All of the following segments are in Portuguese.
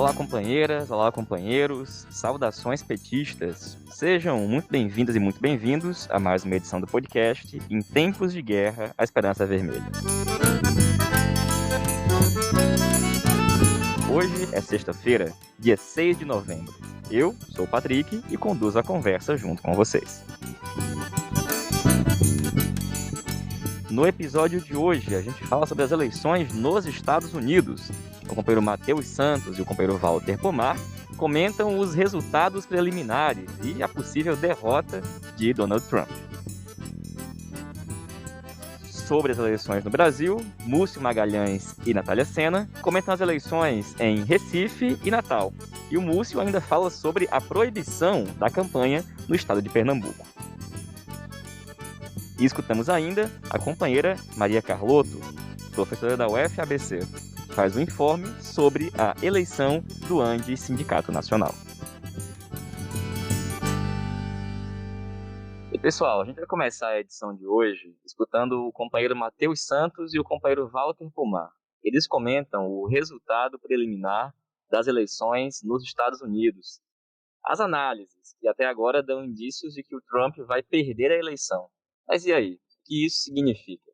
Olá, companheiras, olá, companheiros, saudações petistas. Sejam muito bem-vindas e muito bem-vindos a mais uma edição do podcast Em Tempos de Guerra, a Esperança Vermelha. Hoje é sexta-feira, dia 6 de novembro. Eu sou o Patrick e conduzo a conversa junto com vocês. No episódio de hoje, a gente fala sobre as eleições nos Estados Unidos. O companheiro Matheus Santos e o companheiro Walter Pomar comentam os resultados preliminares e a possível derrota de Donald Trump. Sobre as eleições no Brasil, Múcio Magalhães e Natália Sena comentam as eleições em Recife e Natal. E o Múcio ainda fala sobre a proibição da campanha no estado de Pernambuco. E escutamos ainda a companheira Maria Carlotto, professora da UFABC, faz um informe sobre a eleição do ANDI Sindicato Nacional. E pessoal, a gente vai começar a edição de hoje escutando o companheiro Matheus Santos e o companheiro Walter Pomar. Eles comentam o resultado preliminar das eleições nos Estados Unidos. As análises, que até agora dão indícios de que o Trump vai perder a eleição. Mas e aí? O que isso significa?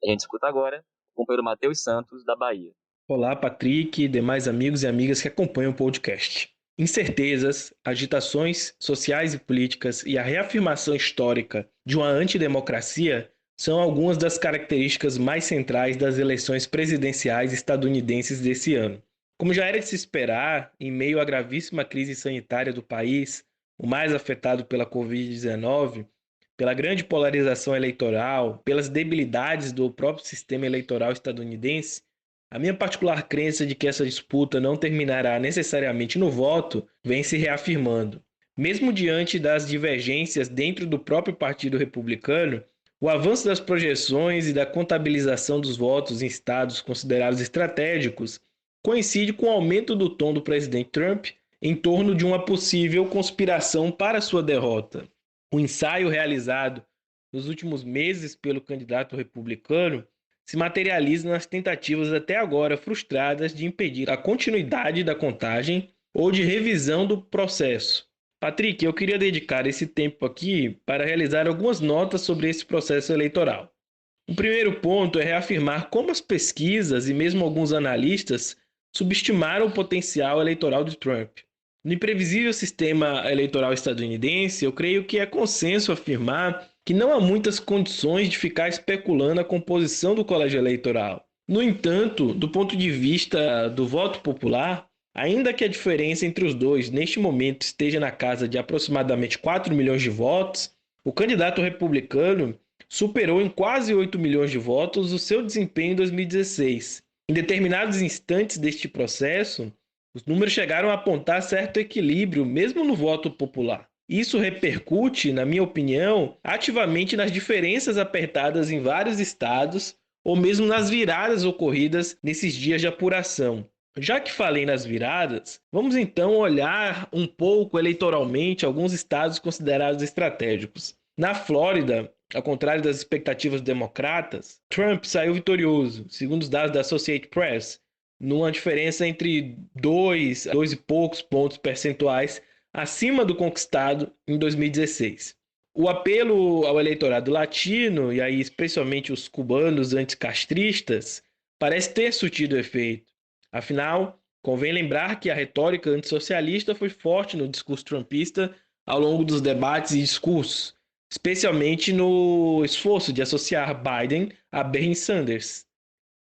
A gente escuta agora o companheiro Matheus Santos, da Bahia. Olá, Patrick e demais amigos e amigas que acompanham o podcast. Incertezas, agitações sociais e políticas e a reafirmação histórica de uma antidemocracia são algumas das características mais centrais das eleições presidenciais estadunidenses desse ano. Como já era de se esperar, em meio à gravíssima crise sanitária do país, o mais afetado pela Covid-19, pela grande polarização eleitoral, pelas debilidades do próprio sistema eleitoral estadunidense, a minha particular crença de que essa disputa não terminará necessariamente no voto vem se reafirmando. Mesmo diante das divergências dentro do próprio Partido Republicano, o avanço das projeções e da contabilização dos votos em estados considerados estratégicos coincide com o aumento do tom do presidente Trump em torno de uma possível conspiração para sua derrota. O ensaio realizado nos últimos meses pelo candidato republicano se materializa nas tentativas até agora frustradas de impedir a continuidade da contagem ou de revisão do processo. Patrick, eu queria dedicar esse tempo aqui para realizar algumas notas sobre esse processo eleitoral. O primeiro ponto é reafirmar como as pesquisas e mesmo alguns analistas subestimaram o potencial eleitoral de Trump. No imprevisível sistema eleitoral estadunidense, eu creio que é consenso afirmar que não há muitas condições de ficar especulando a composição do colégio eleitoral. No entanto, do ponto de vista do voto popular, ainda que a diferença entre os dois neste momento esteja na casa de aproximadamente 4 milhões de votos, o candidato republicano superou em quase 8 milhões de votos o seu desempenho em 2016. Em determinados instantes deste processo, os números chegaram a apontar certo equilíbrio, mesmo no voto popular. Isso repercute, na minha opinião, ativamente nas diferenças apertadas em vários estados ou mesmo nas viradas ocorridas nesses dias de apuração. Já que falei nas viradas, vamos então olhar um pouco eleitoralmente alguns estados considerados estratégicos. Na Flórida, ao contrário das expectativas democratas, Trump saiu vitorioso, segundo os dados da Associated Press, numa diferença entre 2 e poucos pontos percentuais acima do conquistado em 2016. O apelo ao eleitorado latino, e aí especialmente os cubanos anticastristas, parece ter surtido efeito. Afinal, convém lembrar que a retórica antissocialista foi forte no discurso trumpista ao longo dos debates e discursos, especialmente no esforço de associar Biden a Bernie Sanders.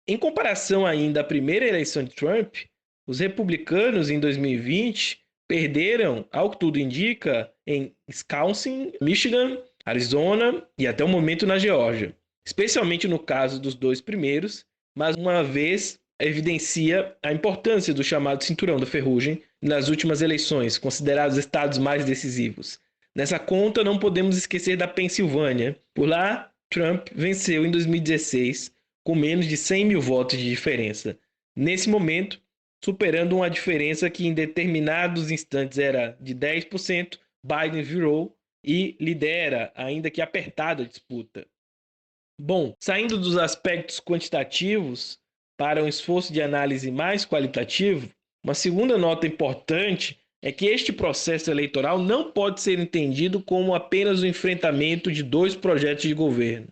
Em comparação ainda à primeira eleição de Trump, os republicanos em 2020 perderam, ao que tudo indica, em Wisconsin, Michigan, Arizona e até o momento na Geórgia. Especialmente no caso dos dois primeiros, mas uma vez evidencia a importância do chamado cinturão da ferrugem nas últimas eleições, considerados estados mais decisivos. Nessa conta, não podemos esquecer da Pensilvânia. Por lá, Trump venceu em 2016 com menos de 100 mil votos de diferença. Nesse momento, superando uma diferença que em determinados instantes era de 10%, Biden virou e lidera, ainda que apertada, a disputa. Bom, saindo dos aspectos quantitativos para um esforço de análise mais qualitativo, Uma segunda nota importante é que este processo eleitoral não pode ser entendido como apenas o enfrentamento de dois projetos de governo.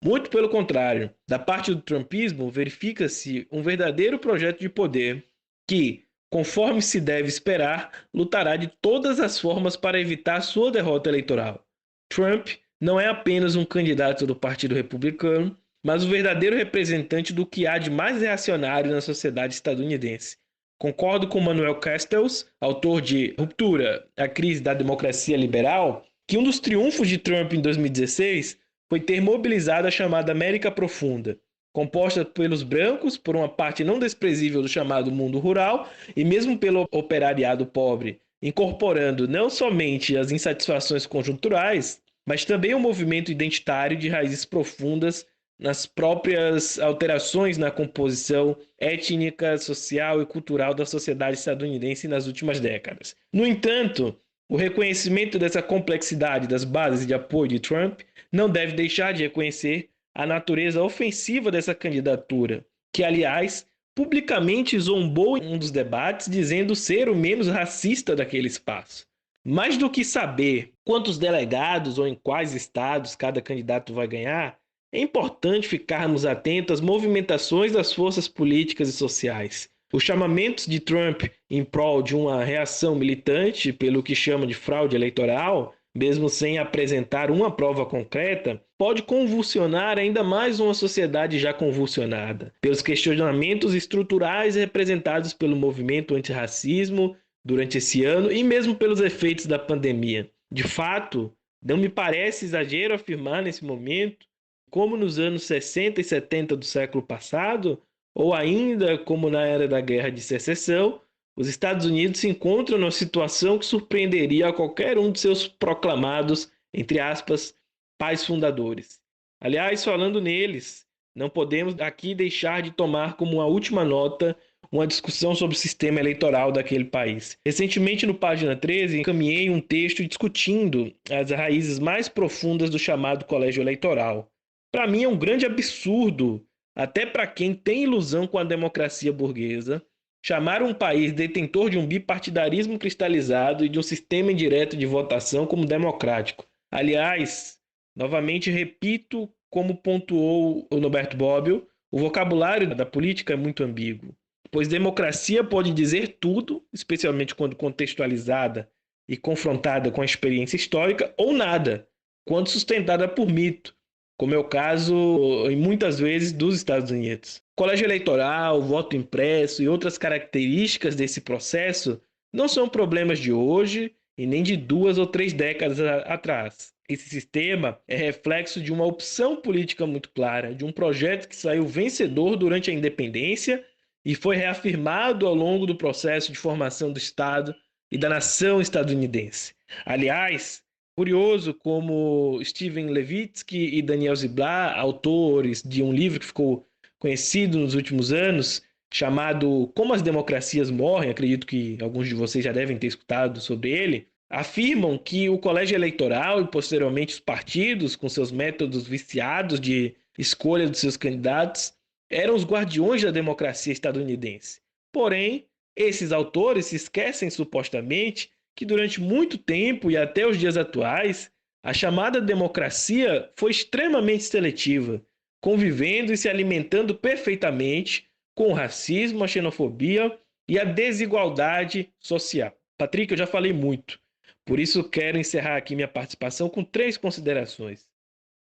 Muito pelo contrário, da parte do trumpismo, verifica-se um verdadeiro projeto de poder que, conforme se deve esperar, lutará de todas as formas para evitar sua derrota eleitoral. Trump não é apenas um candidato do Partido Republicano, mas o verdadeiro representante do que há de mais reacionário na sociedade estadunidense. Concordo com Manuel Castells, autor de Ruptura, a crise da democracia liberal, que um dos triunfos de Trump em 2016 foi ter mobilizado a chamada América Profunda, composta pelos brancos, por uma parte não desprezível do chamado mundo rural, e mesmo pelo operariado pobre, incorporando não somente as insatisfações conjunturais, mas também o movimento identitário de raízes profundas nas próprias alterações na composição étnica, social e cultural da sociedade estadunidense nas últimas décadas. No entanto, o reconhecimento dessa complexidade das bases de apoio de Trump não deve deixar de reconhecer a natureza ofensiva dessa candidatura, que, aliás, publicamente zombou em um dos debates, dizendo ser o menos racista daquele espaço. Mais do que saber quantos delegados ou em quais estados cada candidato vai ganhar, é importante ficarmos atentos às movimentações das forças políticas e sociais. Os chamamentos de Trump em prol de uma reação militante pelo que chama de fraude eleitoral, mesmo sem apresentar uma prova concreta, pode convulsionar ainda mais uma sociedade já convulsionada, pelos questionamentos estruturais representados pelo movimento antirracismo durante esse ano e mesmo pelos efeitos da pandemia. De fato, não me parece exagero afirmar nesse momento, como nos anos 60 e 70 do século passado, ou ainda como na era da Guerra de Secessão, os Estados Unidos se encontram numa situação que surpreenderia a qualquer um de seus proclamados, entre aspas, pais fundadores. Aliás, falando neles, não podemos aqui deixar de tomar como uma última nota uma discussão sobre o sistema eleitoral daquele país. Recentemente, no Página 13, encaminhei um texto discutindo as raízes mais profundas do chamado colégio eleitoral. Para mim é um grande absurdo, até para quem tem ilusão com a democracia burguesa, chamar um país detentor de um bipartidarismo cristalizado e de um sistema indireto de votação como democrático. Aliás, novamente repito, como pontuou o Norberto Bobbio, o vocabulário da política é muito ambíguo, pois democracia pode dizer tudo, especialmente quando contextualizada e confrontada com a experiência histórica, ou nada, quando sustentada por mito, como é o caso, em muitas vezes, dos Estados Unidos. Colégio eleitoral, voto impresso e outras características desse processo não são problemas de hoje e nem de 2 ou 3 décadas atrás. Esse sistema é reflexo de uma opção política muito clara, de um projeto que saiu vencedor durante a independência e foi reafirmado ao longo do processo de formação do Estado e da nação estadunidense. Aliás, curioso como Steven Levitsky e Daniel Ziblatt, autores de um livro que ficou conhecido nos últimos anos, chamado Como as Democracias Morrem, acredito que alguns de vocês já devem ter escutado sobre ele, afirmam que o colégio eleitoral e posteriormente os partidos, com seus métodos viciados de escolha dos seus candidatos, eram os guardiões da democracia estadunidense. Porém, esses autores se esquecem supostamente que durante muito tempo e até os dias atuais, a chamada democracia foi extremamente seletiva, convivendo e se alimentando perfeitamente com o racismo, a xenofobia e a desigualdade social. Patrick, eu já falei muito, por isso quero encerrar aqui minha participação com 3 considerações.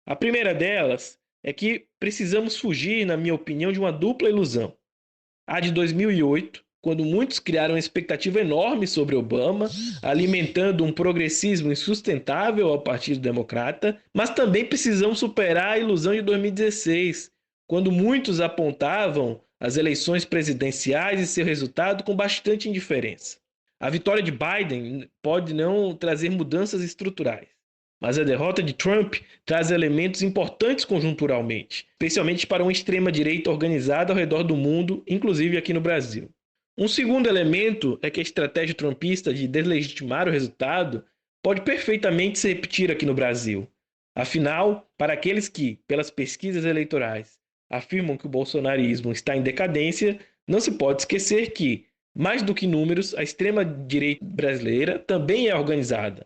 A primeira delas é que precisamos fugir, na minha opinião, de uma dupla ilusão. A de 2008, quando muitos criaram uma expectativa enorme sobre Obama, alimentando um progressismo insustentável ao Partido Democrata, mas também precisamos superar a ilusão de 2016, quando muitos apontavam as eleições presidenciais e seu resultado com bastante indiferença. A vitória de Biden pode não trazer mudanças estruturais, mas a derrota de Trump traz elementos importantes conjunturalmente, especialmente para uma extrema-direita organizada ao redor do mundo, inclusive aqui no Brasil. Um segundo elemento é que a estratégia trumpista de deslegitimar o resultado pode perfeitamente se repetir aqui no Brasil. Afinal, para aqueles que, pelas pesquisas eleitorais, afirmam que o bolsonarismo está em decadência, não se pode esquecer que, Mais do que números, a extrema-direita brasileira também é organizada.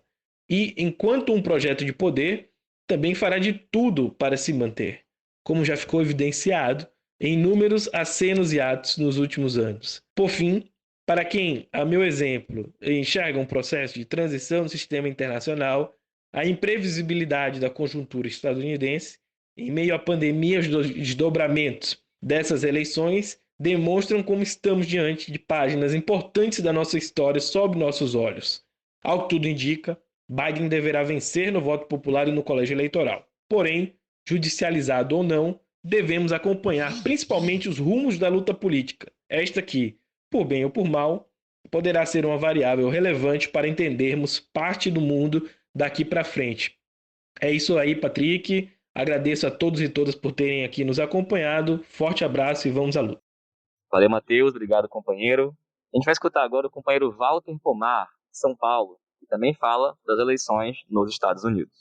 E, enquanto um projeto de poder, também fará de tudo para se manter, como já ficou evidenciado em inúmeros acenos e atos nos últimos anos. Por fim, para quem, a meu exemplo, enxerga um processo de transição no sistema internacional, a imprevisibilidade da conjuntura estadunidense, em meio à pandemia e aos desdobramentos dessas eleições, demonstram como estamos diante de páginas importantes da nossa história sob nossos olhos. Ao que tudo indica, Biden deverá vencer no voto popular e no colégio eleitoral. Porém, judicializado ou não, devemos acompanhar principalmente os rumos da luta política. Esta que, por bem ou por mal, poderá ser uma variável relevante para entendermos parte do mundo daqui para frente. É isso aí, Patrick. Agradeço a todos e todas por terem aqui nos acompanhado. Forte abraço e vamos à luta. Valeu, Matheus. Obrigado, companheiro. A gente vai escutar agora o companheiro Walter Pomar, de São Paulo, que também fala das eleições nos Estados Unidos.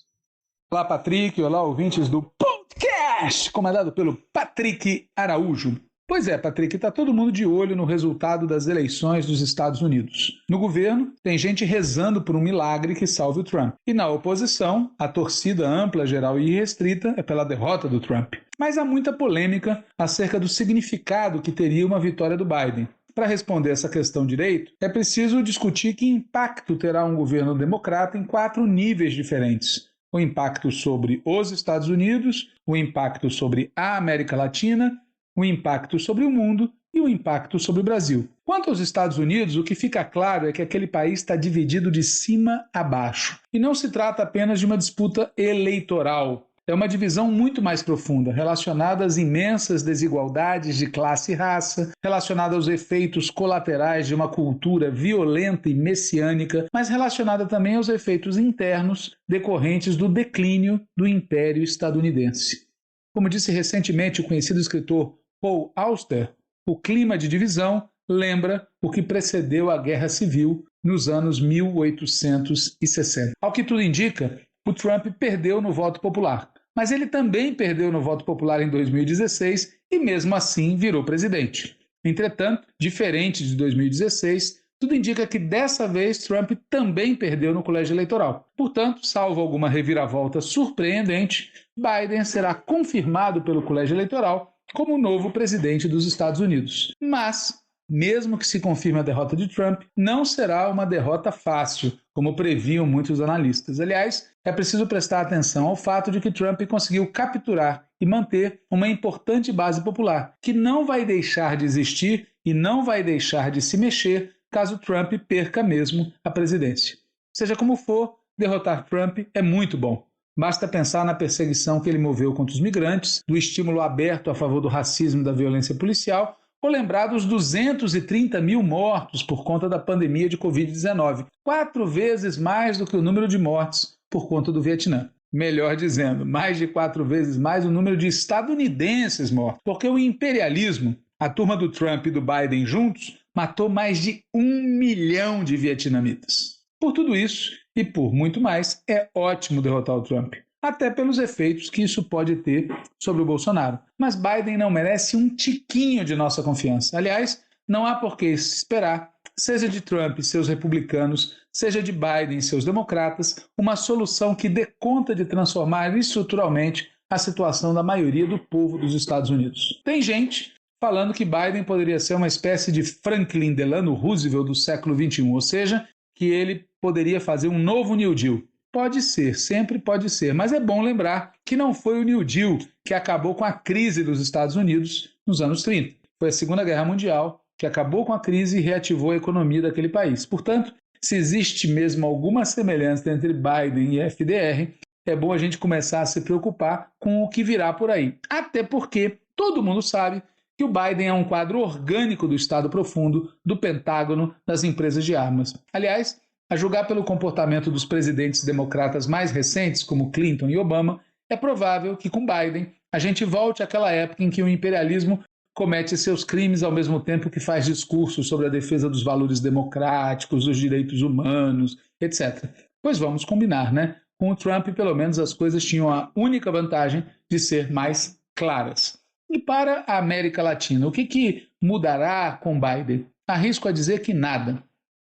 Olá, Patrick. Olá, ouvintes do podcast, comandado pelo Patrick Araújo. Pois é, Patrick, está todo mundo de olho no resultado das eleições dos Estados Unidos. No governo, tem gente rezando por um milagre que salve o Trump. E na oposição, a torcida ampla, geral e irrestrita é pela derrota do Trump. Mas há muita polêmica acerca do significado que teria uma vitória do Biden. Para responder essa questão direito, é preciso discutir que impacto terá um governo democrata em 4 níveis diferentes. O impacto sobre os Estados Unidos, o impacto sobre a América Latina, o impacto sobre o mundo e o impacto sobre o Brasil. Quanto aos Estados Unidos, o que fica claro é que aquele país está dividido de cima a baixo. E não se trata apenas de uma disputa eleitoral. É uma divisão muito mais profunda, relacionada às imensas desigualdades de classe e raça, relacionada aos efeitos colaterais de uma cultura violenta e messiânica, mas relacionada também aos efeitos internos decorrentes do declínio do Império Estadunidense. Como disse recentemente o conhecido escritor Paul Auster, o clima de divisão lembra o que precedeu a Guerra Civil nos anos 1860. Ao que tudo indica, o Trump perdeu no voto popular, mas ele também perdeu no voto popular em 2016 e mesmo assim virou presidente. Entretanto, diferente de 2016, tudo indica que dessa vez Trump também perdeu no colégio eleitoral. Portanto, salvo alguma reviravolta surpreendente, Biden será confirmado pelo colégio eleitoral como o novo presidente dos Estados Unidos. Mas, mesmo que se confirme a derrota de Trump, não será uma derrota fácil, como previam muitos analistas. Aliás, é preciso prestar atenção ao fato de que Trump conseguiu capturar e manter uma importante base popular, que não vai deixar de existir e não vai deixar de se mexer caso Trump perca mesmo a presidência. Seja como for, derrotar Trump é muito bom. Basta pensar na perseguição que ele moveu contra os migrantes, do estímulo aberto a favor do racismo e da violência policial, ou lembrar dos 230 mil mortos por conta da pandemia de Covid-19, 4 vezes mais do que o número de mortes por conta do Vietnã. Melhor dizendo, mais de 4 vezes mais o número de estadunidenses mortos, porque o imperialismo, a turma do Trump e do Biden juntos, matou mais de 1 milhão de vietnamitas. Por tudo isso, e por muito mais, é ótimo derrotar o Trump, até pelos efeitos que isso pode ter sobre o Bolsonaro. Mas Biden não merece um tiquinho de nossa confiança. Aliás, não há por que esperar, seja de Trump e seus republicanos, seja de Biden e seus democratas, uma solução que dê conta de transformar estruturalmente a situação da maioria do povo dos Estados Unidos. Tem gente falando que Biden poderia ser uma espécie de Franklin Delano Roosevelt do século XXI, ou seja, que ele poderia fazer um novo New Deal. Pode ser, sempre pode ser, mas é bom lembrar que não foi o New Deal que acabou com a crise dos Estados Unidos nos anos 30. Foi a Segunda Guerra Mundial que acabou com a crise e reativou a economia daquele país. Portanto, se existe mesmo alguma semelhança entre Biden e FDR, é bom a gente começar a se preocupar com o que virá por aí. Até porque todo mundo sabe que o Biden é um quadro orgânico do Estado Profundo, do Pentágono, das empresas de armas. Aliás, a julgar pelo comportamento dos presidentes democratas mais recentes, como Clinton e Obama, é provável que com Biden a gente volte àquela época em que o imperialismo comete seus crimes ao mesmo tempo que faz discursos sobre a defesa dos valores democráticos, dos direitos humanos, etc. Pois vamos combinar, né? Com o Trump, pelo menos, as coisas tinham a única vantagem de ser mais claras. E para a América Latina, o que mudará com Biden? Arrisco a dizer que nada.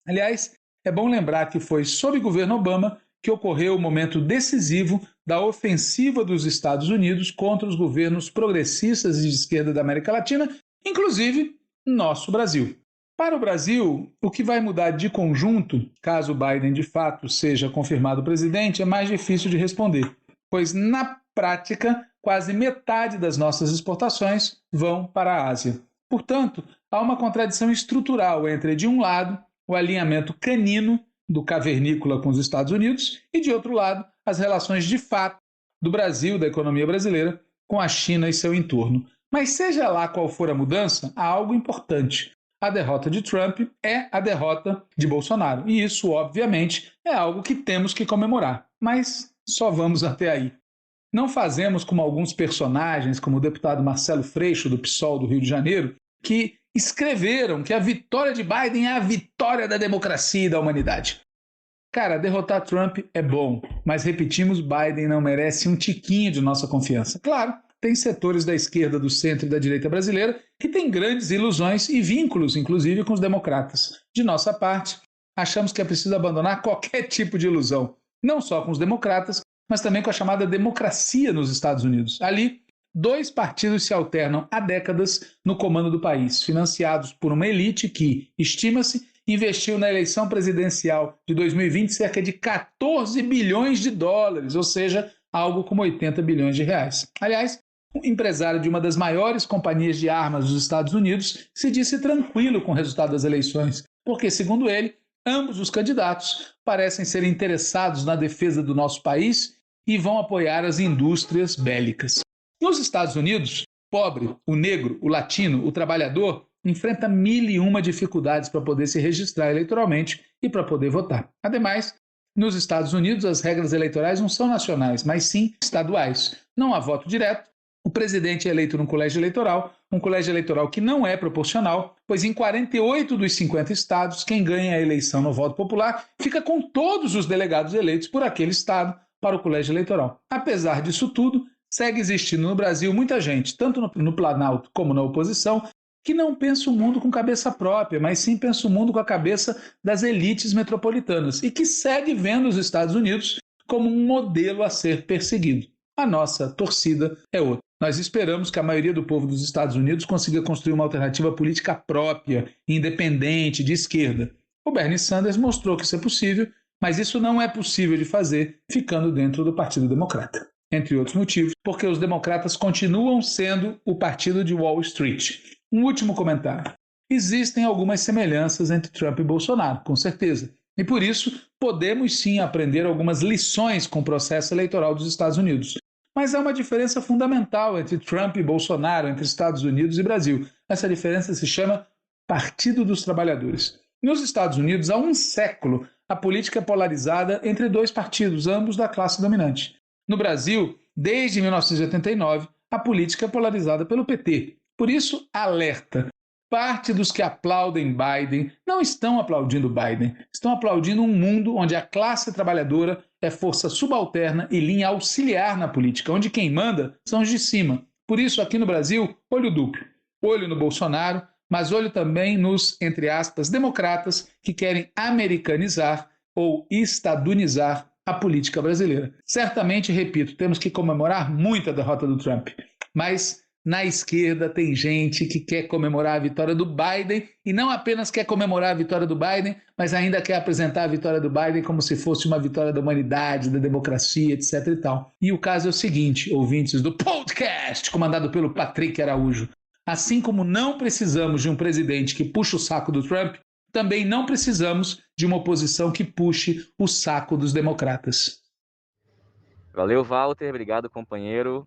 Aliás, é bom lembrar que foi sob o governo Obama que ocorreu o momento decisivo da ofensiva dos Estados Unidos contra os governos progressistas e de esquerda da América Latina, inclusive nosso Brasil. Para o Brasil, o que vai mudar de conjunto, caso Biden de fato seja confirmado presidente, é mais difícil de responder, pois na prática, quase metade das nossas exportações vão para a Ásia. Portanto, há uma contradição estrutural entre, de um lado, o alinhamento canino do cavernícola com os Estados Unidos e, de outro lado, as relações de fato do Brasil, da economia brasileira, com a China e seu entorno. Mas seja lá qual for a mudança, há algo importante. A derrota de Trump é a derrota de Bolsonaro. E isso, obviamente, é algo que temos que comemorar. Mas só vamos até aí. Não fazemos como alguns personagens, como o deputado Marcelo Freixo, do PSOL do Rio de Janeiro, que escreveram que a vitória de Biden é a vitória da democracia e da humanidade. Cara, derrotar Trump é bom, mas repetimos, Biden não merece um tiquinho de nossa confiança. Claro, tem setores da esquerda, do centro e da direita brasileira que têm grandes ilusões e vínculos, inclusive, com os democratas. De nossa parte, achamos que é preciso abandonar qualquer tipo de ilusão, não só com os democratas, mas também com a chamada democracia nos Estados Unidos. Ali, dois partidos se alternam há décadas no comando do país, financiados por uma elite que, estima-se, investiu na eleição presidencial de 2020 cerca de 14 bilhões de dólares, ou seja, algo como 80 bilhões de reais. Aliás, um empresário de uma das maiores companhias de armas dos Estados Unidos se disse tranquilo com o resultado das eleições, porque, segundo ele, ambos os candidatos parecem ser interessados na defesa do nosso país e vão apoiar as indústrias bélicas. Nos Estados Unidos, o pobre, o negro, o latino, o trabalhador enfrenta 1001 dificuldades para poder se registrar eleitoralmente e para poder votar. Ademais, nos Estados Unidos, as regras eleitorais não são nacionais, mas sim estaduais. Não há voto direto, o presidente é eleito num colégio eleitoral que não é proporcional, pois em 48 dos 50 estados, quem ganha a eleição no voto popular fica com todos os delegados eleitos por aquele estado para o colégio eleitoral. Apesar disso tudo, segue existindo no Brasil muita gente, tanto no Planalto como na oposição, que não pensa o mundo com cabeça própria, mas sim pensa o mundo com a cabeça das elites metropolitanas e que segue vendo os Estados Unidos como um modelo a ser perseguido. A nossa torcida é outra. Nós esperamos que a maioria do povo dos Estados Unidos consiga construir uma alternativa política própria, independente, de esquerda. O Bernie Sanders mostrou que isso é possível, mas isso não é possível de fazer ficando dentro do Partido Democrata. Entre outros motivos, porque os democratas continuam sendo o partido de Wall Street. Um último comentário. Existem algumas semelhanças entre Trump e Bolsonaro, com certeza. E por isso, podemos sim aprender algumas lições com o processo eleitoral dos Estados Unidos. Mas há uma diferença fundamental entre Trump e Bolsonaro, entre Estados Unidos e Brasil. Essa diferença se chama Partido dos Trabalhadores. Nos Estados Unidos, há um século, a política é polarizada entre dois partidos, ambos da classe dominante. No Brasil, desde 1989, a política é polarizada pelo PT. Por isso, alerta. Parte dos que aplaudem Biden não estão aplaudindo Biden, estão aplaudindo um mundo onde a classe trabalhadora é força subalterna e linha auxiliar na política, onde quem manda são os de cima. Por isso, aqui no Brasil, olho duplo. Olho no Bolsonaro, mas olho também nos, entre aspas, democratas que querem americanizar ou estadunizar a política brasileira. Certamente, repito, temos que comemorar muito a derrota do Trump, mas na esquerda tem gente que quer comemorar a vitória do Biden e não apenas quer comemorar a vitória do Biden, mas ainda quer apresentar a vitória do Biden como se fosse uma vitória da humanidade, da democracia, etc. e tal. E o caso é o seguinte, ouvintes do podcast, comandado pelo Patrick Araújo. Assim como não precisamos de um presidente que puxa o saco do Trump, também não precisamos de uma oposição que puxe o saco dos democratas. Valeu, Walter. Obrigado, companheiro.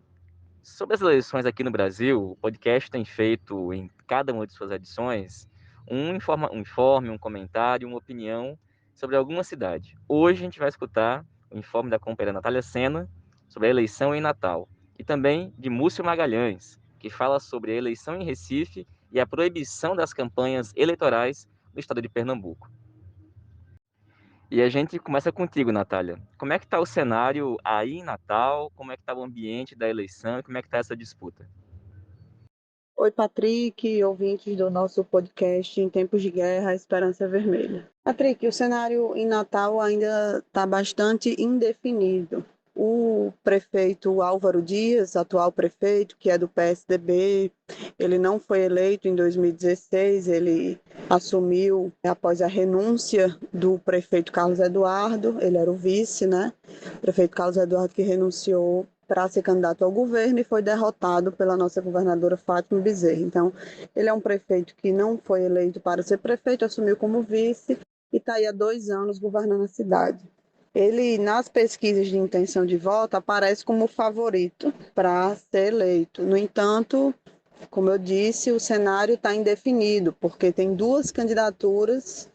Sobre as eleições aqui no Brasil, o podcast tem feito em cada uma de suas edições um informe, um comentário, uma opinião sobre alguma cidade. Hoje a gente vai escutar o informe da companheira Natália Sena sobre a eleição em Natal e também de Múcio Magalhães, que fala sobre a eleição em Recife e a proibição das campanhas eleitorais no estado de Pernambuco. E a gente começa contigo, Natália. Como é que está o cenário aí em Natal? Como é que está o ambiente da eleição? E como é que está essa disputa? Oi, Patrick, ouvintes do nosso podcast Em Tempos de Guerra, a Esperança Vermelha. Patrick, o cenário em Natal ainda está bastante indefinido. O prefeito Álvaro Dias, atual prefeito, que é do PSDB, ele não foi eleito em 2016, ele assumiu após a renúncia do prefeito Carlos Eduardo, ele era o vice, né? O prefeito Carlos Eduardo que renunciou para ser candidato ao governo e foi derrotado pela nossa governadora Fátima Bezerra. Então, ele é um prefeito que não foi eleito para ser prefeito, assumiu como vice e está aí há 2 anos governando a cidade. Ele, nas pesquisas de intenção de voto, aparece como favorito para ser eleito. No entanto, como eu disse, o cenário está indefinido, porque tem 2 candidaturas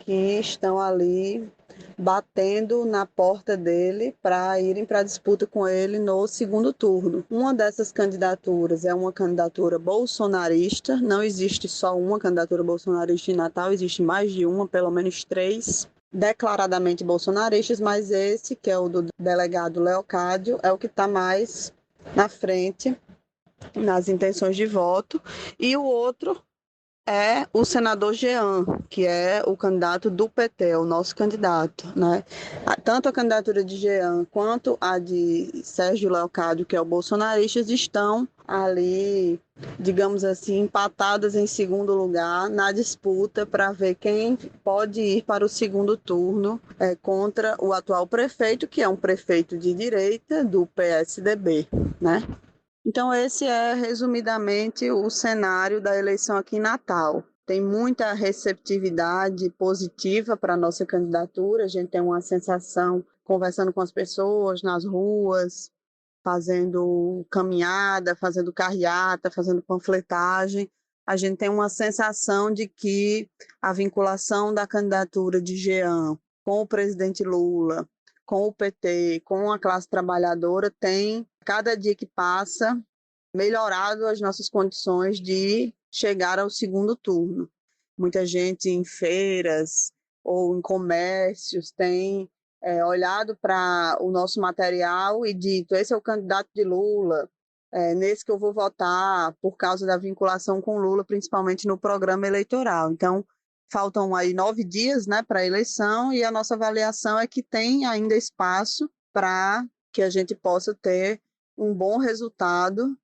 que estão ali batendo na porta dele para irem para a disputa com ele no segundo turno. Uma dessas candidaturas é uma candidatura bolsonarista, não existe só uma candidatura bolsonarista em Natal, existe mais de uma, pelo menos 3 declaradamente bolsonaristas, mas esse, que é o do delegado Leocádio, é o que está mais na frente nas intenções de voto, e o outro é o senador Jean, que é o candidato do PT, o nosso candidato, né? Tanto a candidatura de Jean quanto a de Sérgio Leocádio, que é o bolsonarista, estão ali, digamos assim, empatadas em segundo lugar na disputa para ver quem pode ir para o segundo turno contra o atual prefeito, que é um prefeito de direita do PSDB, né? Então, esse é, resumidamente, o cenário da eleição aqui em Natal. Tem muita receptividade positiva para a nossa candidatura, a gente tem uma sensação, conversando com as pessoas nas ruas, fazendo caminhada, fazendo carreata, fazendo panfletagem, a gente tem uma sensação de que a vinculação da candidatura de Jean com o presidente Lula, com o PT, com a classe trabalhadora, tem, cada dia que passa, melhorado as nossas condições de chegar ao segundo turno. Muita gente em feiras ou em comércios tem olhado para o nosso material e dito, esse é o candidato de Lula, nesse que eu vou votar por causa da vinculação com Lula, principalmente no programa eleitoral. Então, faltam aí 9 dias, né, para a eleição, e a nossa avaliação é que tem ainda espaço para que a gente possa ter um bom resultado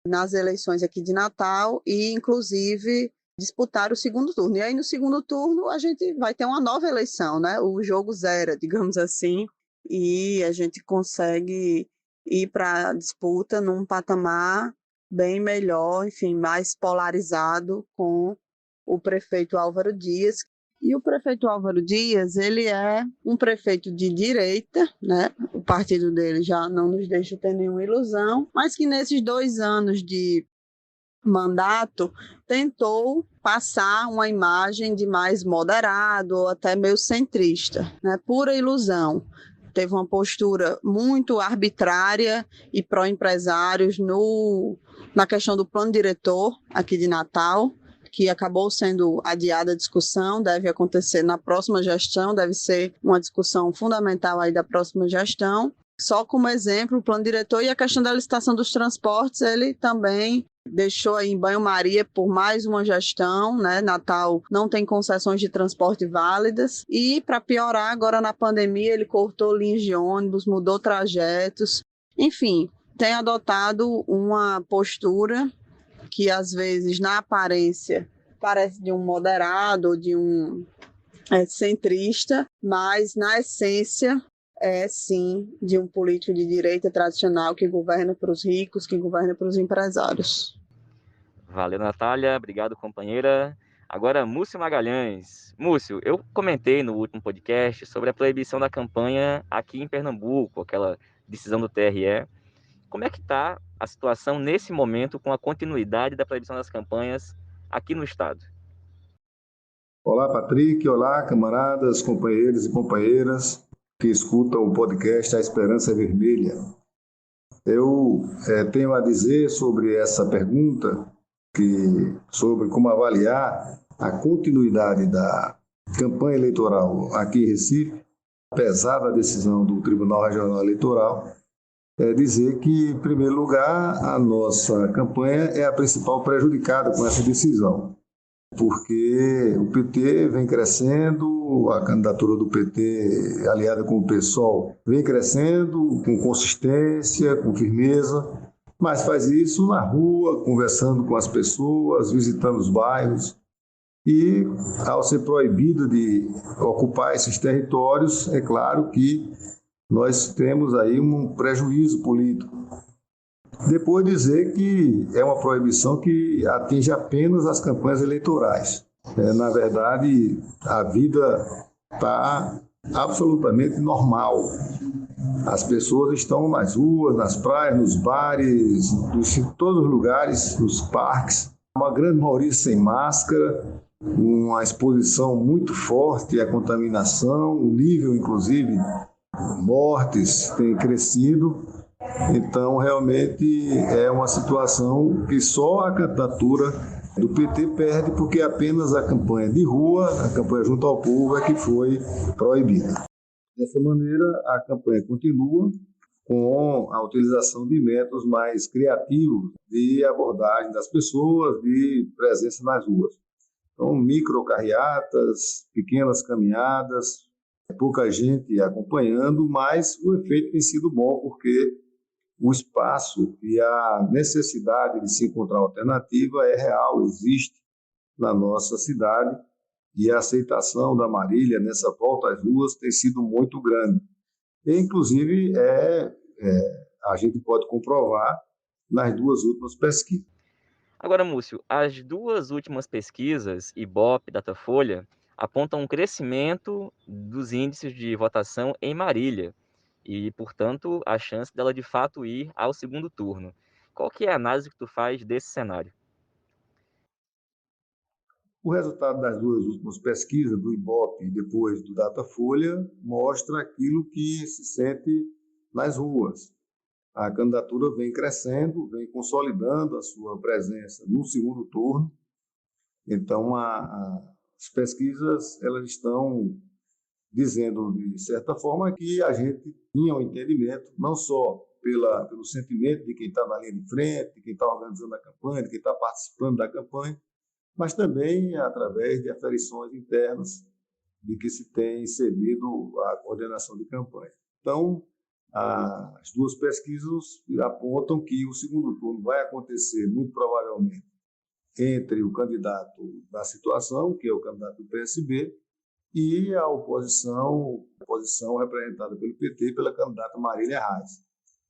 nas eleições aqui de Natal e, inclusive, disputar o segundo turno. E aí, no segundo turno, a gente vai ter uma nova eleição, né? O jogo zera, digamos assim, e a gente consegue ir para a disputa num patamar bem melhor, enfim, mais polarizado com o prefeito Álvaro Dias. E o prefeito Álvaro Dias, ele é um prefeito de direita, né? O partido dele já não nos deixa ter nenhuma ilusão, mas que nesses 2 anos de mandato tentou passar uma imagem de mais moderado ou até meio centrista, né? Pura ilusão. Teve uma postura muito arbitrária e pró-empresários na questão do plano diretor aqui de Natal, que acabou sendo adiada a discussão, deve acontecer na próxima gestão, deve ser uma discussão fundamental aí da próxima gestão. Só como exemplo, o plano diretor e a questão da licitação dos transportes, ele também deixou aí em banho-maria por mais uma gestão, né? Natal não tem concessões de transporte válidas e, para piorar, agora na pandemia, ele cortou linhas de ônibus, mudou trajetos, enfim, tem adotado uma postura que, às vezes, na aparência, parece de um moderado, de um centrista, mas, na essência, é, sim, de um político de direita tradicional que governa para os ricos, que governa para os empresários. Valeu, Natália. Obrigado, companheira. Agora, Múcio Magalhães. Múcio, eu comentei no último podcast sobre a proibição da campanha aqui em Pernambuco, aquela decisão do TRE. Como é que está a situação nesse momento com a continuidade da proibição das campanhas aqui no estado? Olá, Patrick. Olá, camaradas, companheiros e companheiras que escutam o podcast A Esperança Vermelha. Eu tenho a dizer sobre essa pergunta, sobre como avaliar a continuidade da campanha eleitoral aqui em Recife, apesar da decisão do Tribunal Regional Eleitoral, dizer que, em primeiro lugar, a nossa campanha é a principal prejudicada com essa decisão, porque o PT vem crescendo, a candidatura do PT aliada com o PSOL vem crescendo com consistência, com firmeza, mas faz isso na rua, conversando com as pessoas, visitando os bairros, e ao ser proibido de ocupar esses territórios, é claro que nós temos aí um prejuízo político. Depois dizer que é uma proibição que atinge apenas as campanhas eleitorais. Na verdade, a vida está absolutamente normal. As pessoas estão nas ruas, nas praias, nos bares, em todos os lugares, nos parques. Uma grande maioria sem máscara, uma exposição muito forte à contaminação, o nível, inclusive, mortes tem crescido. Então, realmente, é uma situação que só a candidatura do PT perde, porque apenas a campanha de rua, a campanha junto ao povo, é que foi proibida. Dessa maneira, a campanha continua com a utilização de métodos mais criativos de abordagem das pessoas, de presença nas ruas. Então, microcarreatas, pequenas caminhadas, pouca gente acompanhando, mas o efeito tem sido bom, porque o espaço e a necessidade de se encontrar alternativa é real, existe na nossa cidade, e a aceitação da Marília nessa volta às ruas tem sido muito grande. E, inclusive, a gente pode comprovar nas duas últimas pesquisas. Agora, Múcio, as duas últimas pesquisas, Ibope e Datafolha, apontam um crescimento dos índices de votação em Marília e, portanto, a chance dela de fato ir ao segundo turno. Qual que é a análise que tu faz desse cenário? O resultado das duas últimas pesquisas, do Ibope e depois do Datafolha, mostra aquilo que se sente nas ruas. A candidatura vem crescendo, vem consolidando a sua presença no segundo turno. Então, as pesquisas elas estão dizendo, de certa forma, que a gente tinha um entendimento, não só pelo sentimento de quem está na linha de frente, de quem está organizando a campanha, de quem está participando da campanha, mas também através de aferições internas de que se tem cedido a coordenação de campanha. Então, as duas pesquisas apontam que o segundo turno vai acontecer, muito provavelmente, entre o candidato da situação, que é o candidato do PSB, e a oposição representada pelo PT, pela candidata Marília Reis.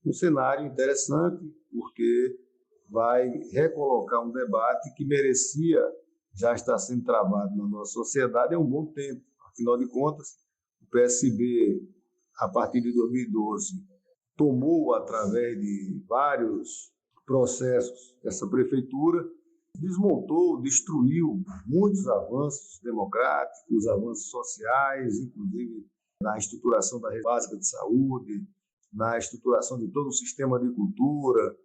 Um cenário interessante, porque vai recolocar um debate que merecia já estar sendo travado na nossa sociedade há um bom tempo. Afinal de contas, o PSB, a partir de 2012, tomou, através de vários processos, essa prefeitura, desmontou, destruiu muitos avanços democráticos, avanços sociais, inclusive na estruturação da rede básica de saúde, na estruturação de todo o sistema de cultura,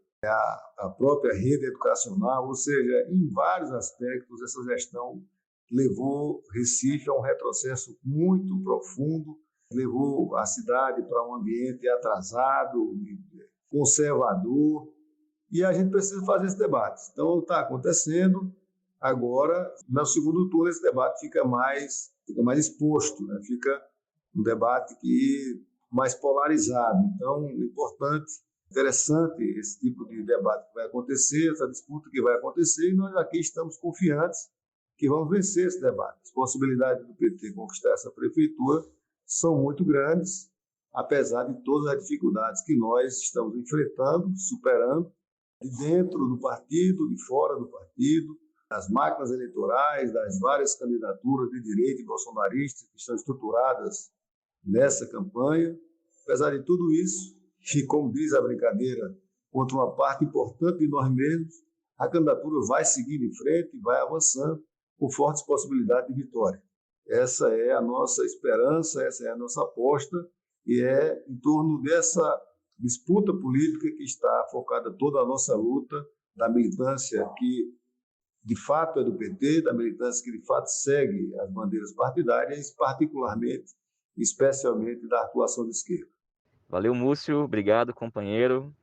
a própria rede educacional, ou seja, em vários aspectos, essa gestão levou Recife a um retrocesso muito profundo, levou a cidade para um ambiente atrasado, conservador, e a gente precisa fazer esse debate. Então, está acontecendo. Agora, no segundo turno, esse debate fica mais exposto, né? Fica um debate mais polarizado. Então, é importante, interessante esse tipo de debate que vai acontecer, essa disputa que vai acontecer, e nós aqui estamos confiantes que vamos vencer esse debate. As possibilidades do PT conquistar essa prefeitura são muito grandes, apesar de todas as dificuldades que nós estamos enfrentando, superando, de dentro do partido, de fora do partido, das máquinas eleitorais, das várias candidaturas de direita e bolsonaristas que estão estruturadas nessa campanha. Apesar de tudo isso, e como diz a brincadeira, contra uma parte importante de nós mesmos, a candidatura vai seguindo em frente, vai avançando, com fortes possibilidades de vitória. Essa é a nossa esperança, essa é a nossa aposta, e é em torno dessa disputa política que está focada toda a nossa luta, da militância que de fato é do PT, da militância que de fato segue as bandeiras partidárias, particularmente, especialmente da atuação de esquerda. Valeu, Múcio. Obrigado, companheiro.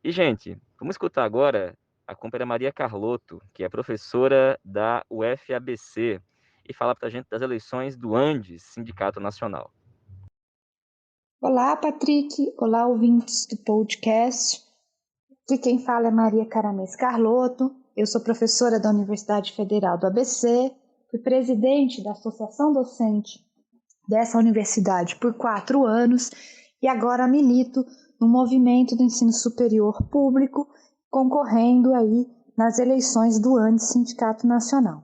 E, gente, vamos escutar agora a companheira Maria Carlotto, que é professora da UFABC, e falar para a gente das eleições do Andes, Sindicato Nacional. Olá, Patrick. Olá, ouvintes do podcast. Aqui quem fala é Maria Caramês Carlotto. Eu sou professora da Universidade Federal do ABC, fui presidente da associação docente dessa universidade por 4 anos e agora milito no movimento do ensino superior público, concorrendo aí nas eleições do Andes Sindicato Nacional.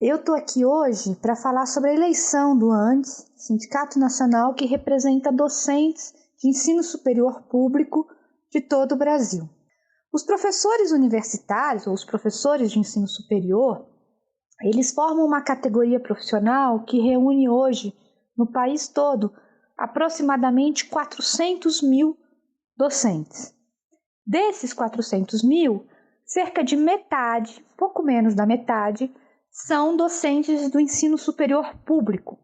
Eu estou aqui hoje para falar sobre a eleição do Andes, Sindicato Nacional, que representa docentes de ensino superior público de todo o Brasil. Os professores universitários, ou os professores de ensino superior, eles formam uma categoria profissional que reúne hoje, no país todo, aproximadamente 400 mil docentes. Desses 400 mil, cerca de metade, pouco menos da metade, são docentes do ensino superior público.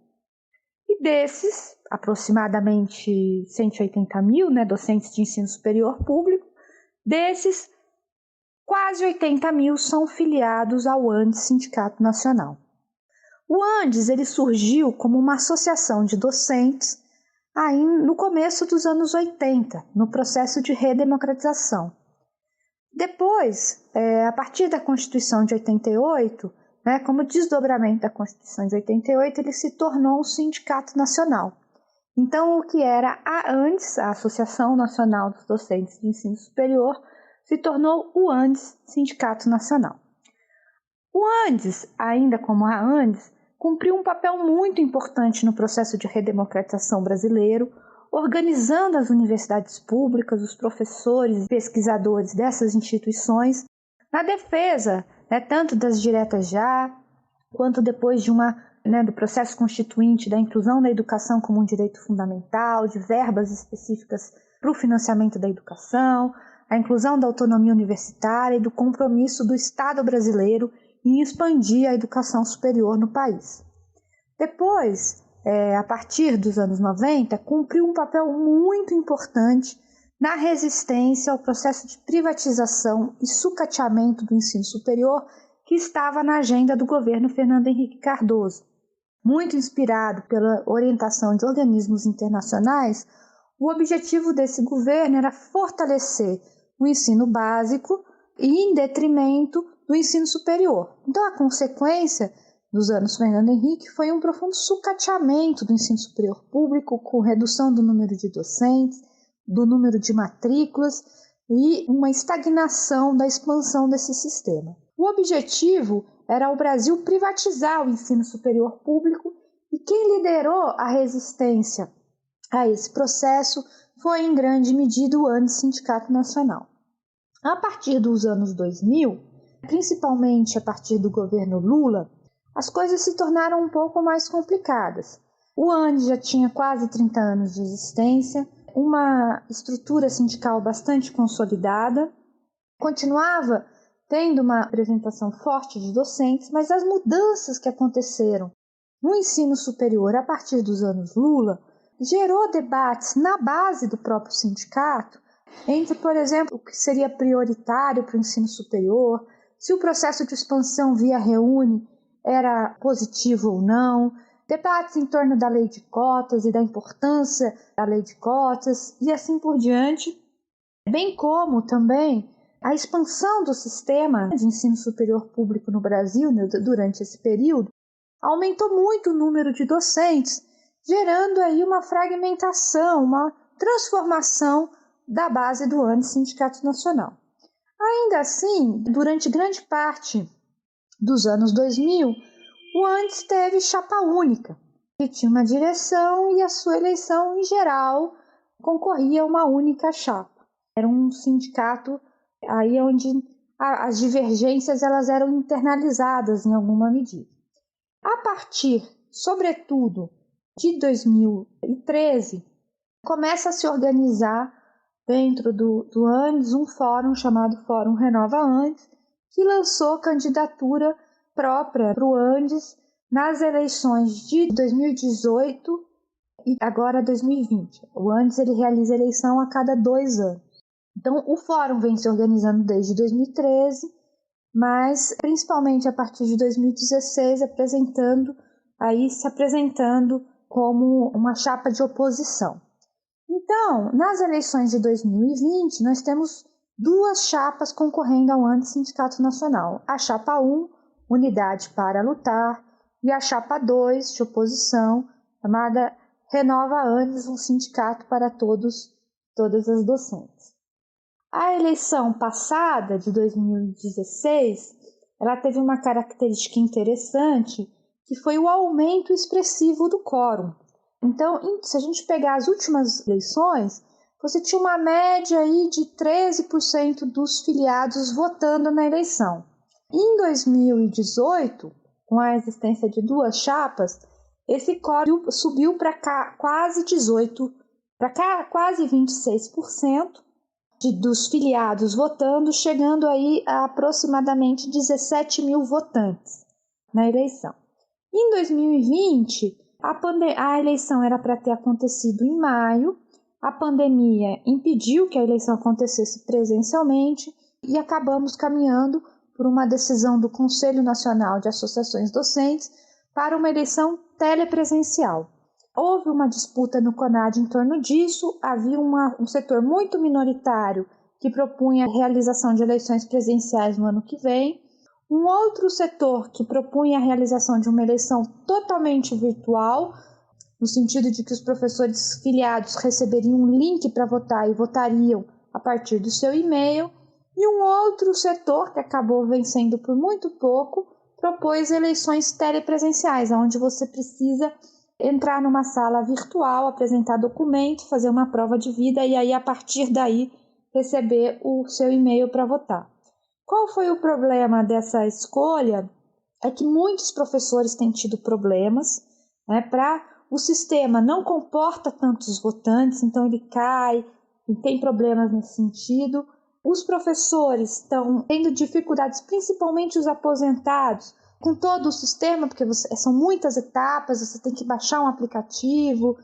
E desses, aproximadamente 180 mil, docentes de ensino superior público, desses, quase 80 mil são filiados ao Andes Sindicato Nacional. O Andes ele surgiu como uma associação de docentes aí no começo dos anos 80, no processo de redemocratização. Depois, a partir da Constituição de 88, como desdobramento da Constituição de 88, ele se tornou um sindicato nacional. Então, o que era a Andes, a Associação Nacional dos Docentes de Ensino Superior, se tornou o Andes Sindicato Nacional. O Andes, ainda como a Andes, cumpriu um papel muito importante no processo de redemocratização brasileiro, organizando as universidades públicas, os professores e pesquisadores dessas instituições, na defesa tanto das diretas já, quanto depois do processo constituinte da inclusão da educação como um direito fundamental, de verbas específicas para o financiamento da educação, a inclusão da autonomia universitária e do compromisso do Estado brasileiro em expandir a educação superior no país. Depois, a partir dos anos 90, cumpriu um papel muito importante na resistência ao processo de privatização e sucateamento do ensino superior que estava na agenda do governo Fernando Henrique Cardoso. Muito inspirado pela orientação de organismos internacionais, o objetivo desse governo era fortalecer o ensino básico e em detrimento do ensino superior. Então, a consequência dos anos Fernando Henrique foi um profundo sucateamento do ensino superior público, com redução do número de docentes, do número de matrículas e uma estagnação da expansão desse sistema. O objetivo era o Brasil privatizar o ensino superior público e quem liderou a resistência a esse processo foi, em grande medida, o Andes Sindicato Nacional. A partir dos anos 2000, principalmente a partir do governo Lula, as coisas se tornaram um pouco mais complicadas. O Andes já tinha quase 30 anos de existência, uma estrutura sindical bastante consolidada, continuava tendo uma apresentação forte de docentes, mas as mudanças que aconteceram no ensino superior a partir dos anos Lula gerou debates na base do próprio sindicato entre, por exemplo, o que seria prioritário para o ensino superior, se o processo de expansão via reúne era positivo ou não, debates em torno da lei de cotas e da importância da lei de cotas e assim por diante, bem como também a expansão do sistema de ensino superior público no Brasil durante esse período aumentou muito o número de docentes, gerando aí uma fragmentação, uma transformação da base do Andes Sindicato Nacional. Ainda assim, durante grande parte dos anos 2000, o Andes teve chapa única, que tinha uma direção e a sua eleição, em geral, concorria a uma única chapa. Era um sindicato aí onde as divergências elas eram internalizadas em alguma medida. A partir, sobretudo, de 2013, começa a se organizar dentro do Andes um fórum chamado Fórum Renova Andes, que lançou candidatura própria para o Andes nas eleições de 2018 e agora 2020. O antes ele realiza eleição a cada 2 anos. Então o fórum vem se organizando desde 2013, mas principalmente a partir de 2016 se apresentando como uma chapa de oposição. Então, nas eleições de 2020, nós temos 2 chapas concorrendo ao Antissindicato Nacional. A chapa 1, Unidade para Lutar, e a chapa 2, de oposição, chamada Renova ANES, um sindicato para todas as docentes. A eleição passada, de 2016, ela teve uma característica interessante, que foi o aumento expressivo do quórum. Então, se a gente pegar as últimas eleições, você tinha uma média aí de 13% dos filiados votando na eleição. Em 2018, com a existência de 2 chapas, esse quórum subiu para quase 26% dos filiados votando, chegando aí a aproximadamente 17 mil votantes na eleição. Em 2020, a eleição era para ter acontecido em maio, a pandemia impediu que a eleição acontecesse presencialmente e acabamos caminhando por uma decisão do Conselho Nacional de Associações Docentes para uma eleição telepresencial. Houve uma disputa no CONAD em torno disso, havia um setor muito minoritário que propunha a realização de eleições presenciais no ano que vem, um outro setor que propunha a realização de uma eleição totalmente virtual, no sentido de que os professores filiados receberiam um link para votar e votariam a partir do seu e-mail, e um outro setor, que acabou vencendo por muito pouco, propôs eleições telepresenciais, onde você precisa entrar numa sala virtual, apresentar documento, fazer uma prova de vida e aí, a partir daí, receber o seu e-mail para votar. Qual foi o problema dessa escolha? É que muitos professores têm tido problemas, o sistema não comporta tantos votantes, então ele cai e tem problemas nesse sentido. Os professores estão tendo dificuldades, principalmente os aposentados, com todo o sistema, porque são muitas etapas, você tem que baixar um aplicativo,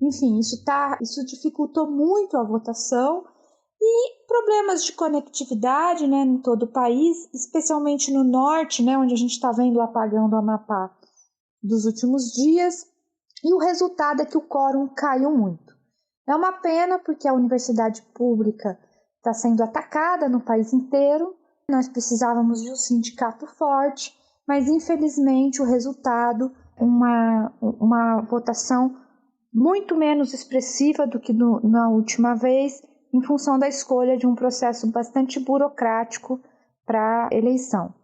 enfim, isso dificultou muito a votação. E problemas de conectividade, em todo o país, especialmente no norte, onde a gente está vendo o apagão do Amapá dos últimos dias, e o resultado é que o quórum caiu muito. É uma pena, porque a universidade pública está sendo atacada no país inteiro, nós precisávamos de um sindicato forte, mas infelizmente o resultado, uma votação muito menos expressiva do que na última vez, em função da escolha de um processo bastante burocrático para a eleição.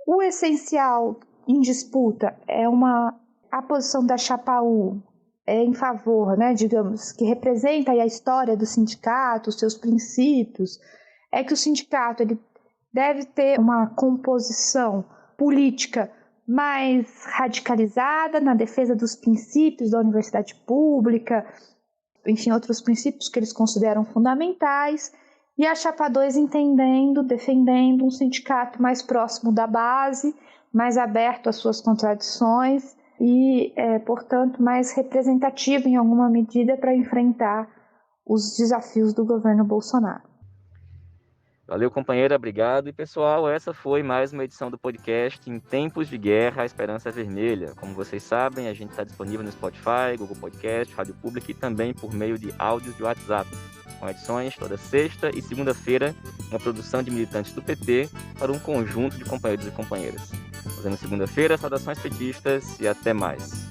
O essencial em disputa é a posição da chapa U em favor, digamos, que representa aí a história do sindicato, os seus princípios, é que o sindicato ele deve ter uma composição política mais radicalizada na defesa dos princípios da universidade pública, enfim, outros princípios que eles consideram fundamentais, e a chapa 2 defendendo um sindicato mais próximo da base, mais aberto às suas contradições e, portanto, mais representativo em alguma medida para enfrentar os desafios do governo Bolsonaro. Valeu, companheira, obrigado. E, pessoal, essa foi mais uma edição do podcast Em Tempos de Guerra, a Esperança é Vermelha. Como vocês sabem, a gente está disponível no Spotify, Google Podcast, Rádio Pública e também por meio de áudios de WhatsApp, com edições toda sexta e segunda-feira, uma produção de militantes do PT para um conjunto de companheiros e companheiras. Nos vemos segunda-feira, saudações petistas e até mais.